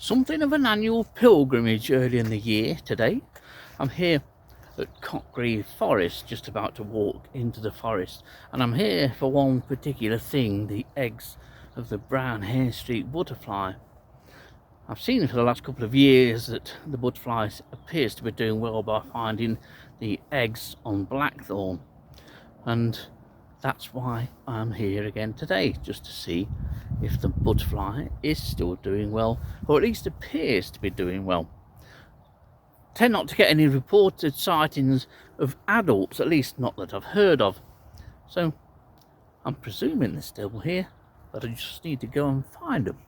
Something of an annual pilgrimage early in the year today. I'm here at Cockgrave Forest, just about to walk into the forest, and I'm here for one particular thing: the eggs of the brown hairstreak butterfly. I've seen for the last couple of years that the butterfly appears to be doing well by finding the eggs on blackthorn, and that's why I'm here again today, just to see if the butterfly is still doing well, or at least appears to be doing well. Tend not to get any reported sightings of adults, at least not that I've heard of, so I'm presuming they're still here, but I just need to go and find them.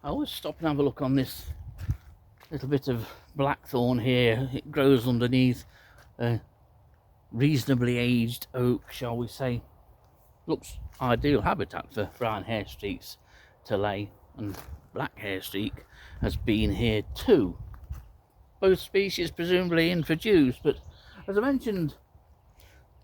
I always stop and have a look on this little bit of blackthorn here. It grows underneath a reasonably aged oak, shall we say. Looks ideal habitat for brown hairstreaks to lay, and black hairstreak has been here too. Both species presumably introduced, but as I mentioned,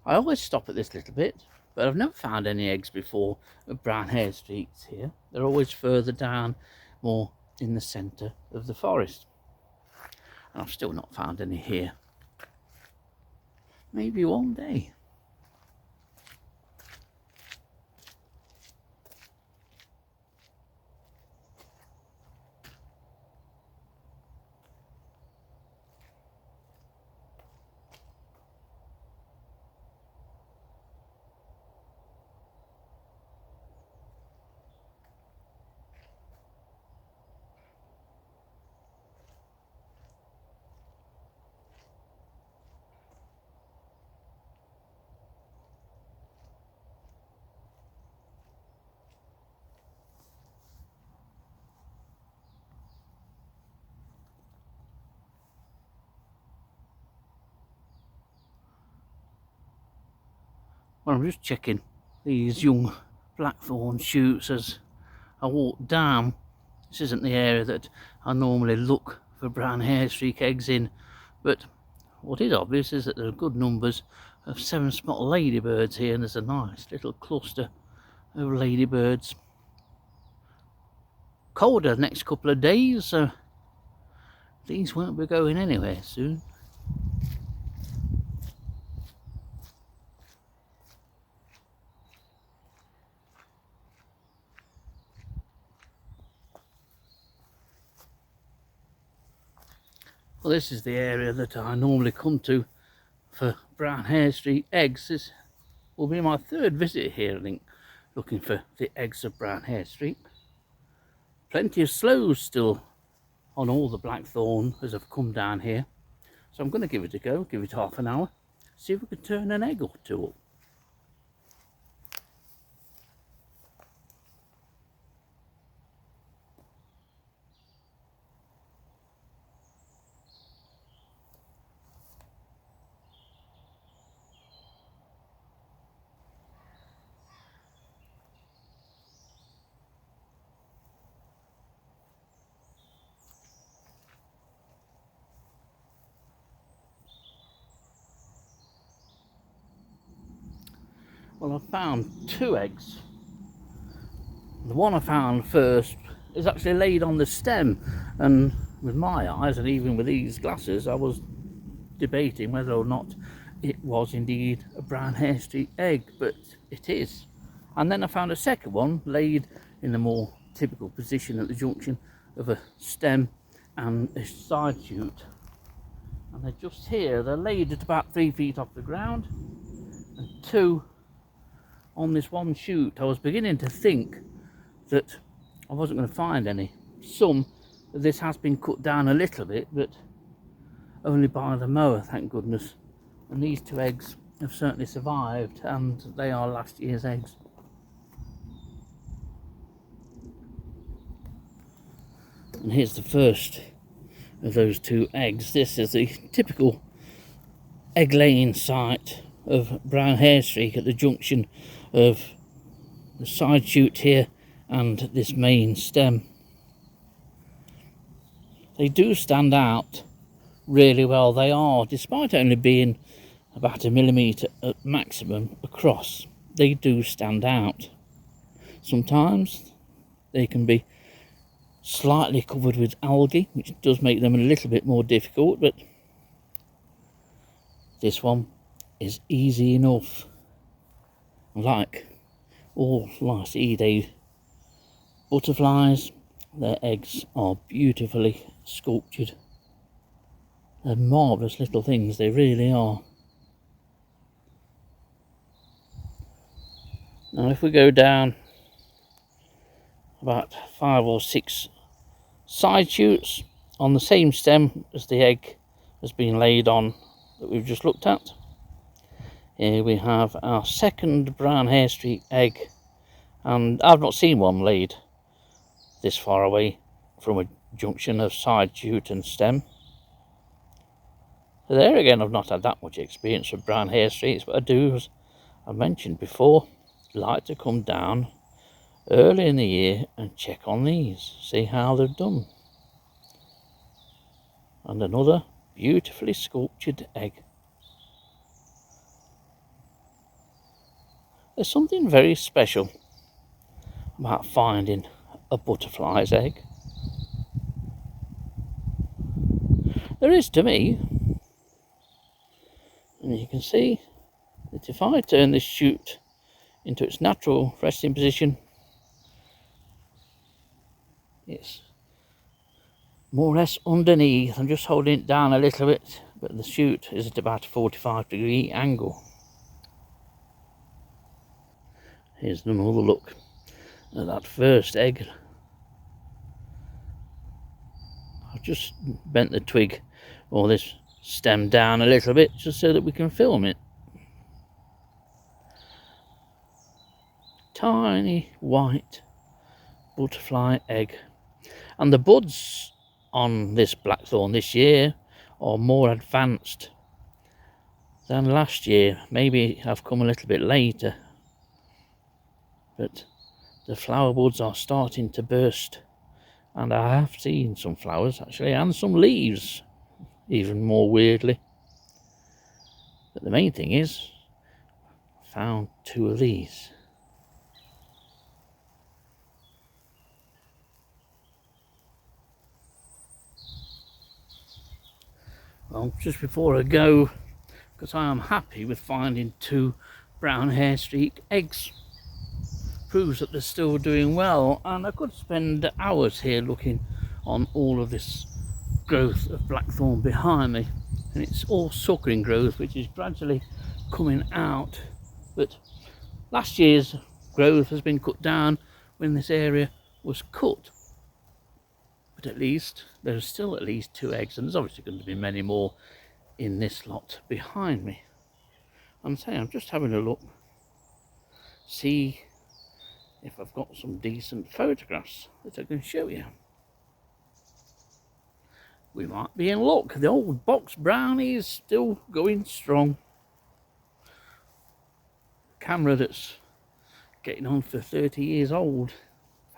I always stop at this little bit, but I've never found any eggs before of brown hairstreaks here. They're always further down, more in the centre of the forest, and I've still not found any here. Maybe one day. Well, I'm just checking these young blackthorn shoots as I walk down. This isn't the area that I normally look for brown hairstreak eggs in, but what is obvious is that there are good numbers of 7-spot ladybirds here, and there's a nice little cluster of ladybirds. Colder the next couple of days, so these won't be going anywhere soon. Well, this is the area that I normally come to for brown hairstreak eggs. This will be my third visit here, I think, looking for the eggs of brown hairstreak. Plenty of sloes still on all the blackthorn as I've come down here, so I'm going to give it a go, give it half an hour, see if we can turn an egg or two up. Well, I found 2 eggs. The one I found first is actually laid on the stem, and with my eyes and even with these glasses I was debating whether or not it was indeed a brown hairstreak egg, but it is. And then I found a second one laid in the more typical position at the junction of a stem and a side shoot, and they're just here. They're laid at about 3 feet off the ground, and 2 on this one shoot. I was beginning to think that I wasn't going to find any. Some of this has been cut down a little bit, but only by the mower, thank goodness. And these 2 eggs have certainly survived, and they are last year's eggs. And here's the first of those 2 eggs. This is the typical egg laying site of brown hairstreak at the junction of the side shoot here and this main stem. They do stand out really well. They are, despite only being about 1mm at maximum across, they do stand out. Sometimes they can be slightly covered with algae, which does make them a little bit more difficult, but this one is easy enough. Like all Lycidae butterflies, their eggs are beautifully sculptured. They're marvellous little things, they really are. Now if we go down about 5 or 6 side shoots on the same stem as the egg has been laid on that we've just looked at, here we have our second brown hairstreak egg, and I've not seen one laid this far away from a junction of side shoot and stem. So there again, I've not had that much experience with brown hairstreaks, but I do, as I mentioned before, like to come down early in the year and check on these, see how they've done. And another beautifully sculptured egg. There's something very special about finding a butterfly's egg. There is to me. And you can see that if I turn this shoot into its natural resting position, it's more or less underneath. I'm just holding it down a little bit, but the shoot is at about a 45-degree angle. Here's another look at that first egg. I've just bent the twig or this stem down a little bit just so that we can film it. Tiny white butterfly egg, and the buds on this blackthorn this year are more advanced than last year. Maybe I've come a little bit later, but the flower buds are starting to burst, and I have seen some flowers actually, and some leaves even more weirdly. But the main thing is, I found 2 of these. Well, just before I go, because I am happy with finding 2 brown hairstreak eggs, proves that they're still doing well, and I could spend hours here looking on all of this growth of blackthorn behind me, and it's all suckering growth which is gradually coming out. But last year's growth has been cut down when this area was cut. But at least there's still at least 2 eggs, and there's obviously going to be many more in this lot behind me. I'm saying, I'm just having a look, see if I've got some decent photographs that I can show you. We might be in luck. The old box brownie is still going strong. Camera that's getting on for 30 years old,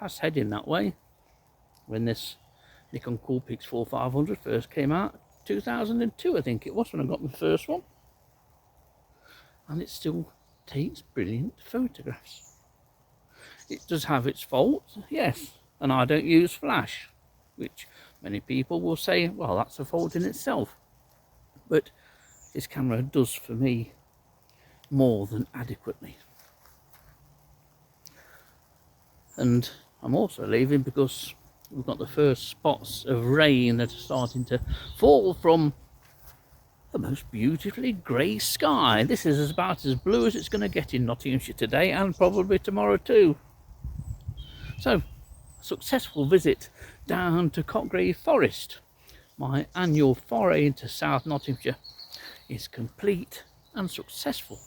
fast heading that way. When this Nikon Coolpix 4500 first came out, 2002 I think it was when I got my first one, and it still takes brilliant photographs. It does have its faults, yes, and I don't use flash, which many people will say, well, that's a fault in itself, but this camera does for me more than adequately. And I'm also leaving because we've got the first spots of rain that are starting to fall from the most beautifully grey sky. This is about as blue as it's going to get in Nottinghamshire today, and probably tomorrow too. So, a successful visit down to Cottgrave Forest. My annual foray into South Nottinghamshire is complete and successful.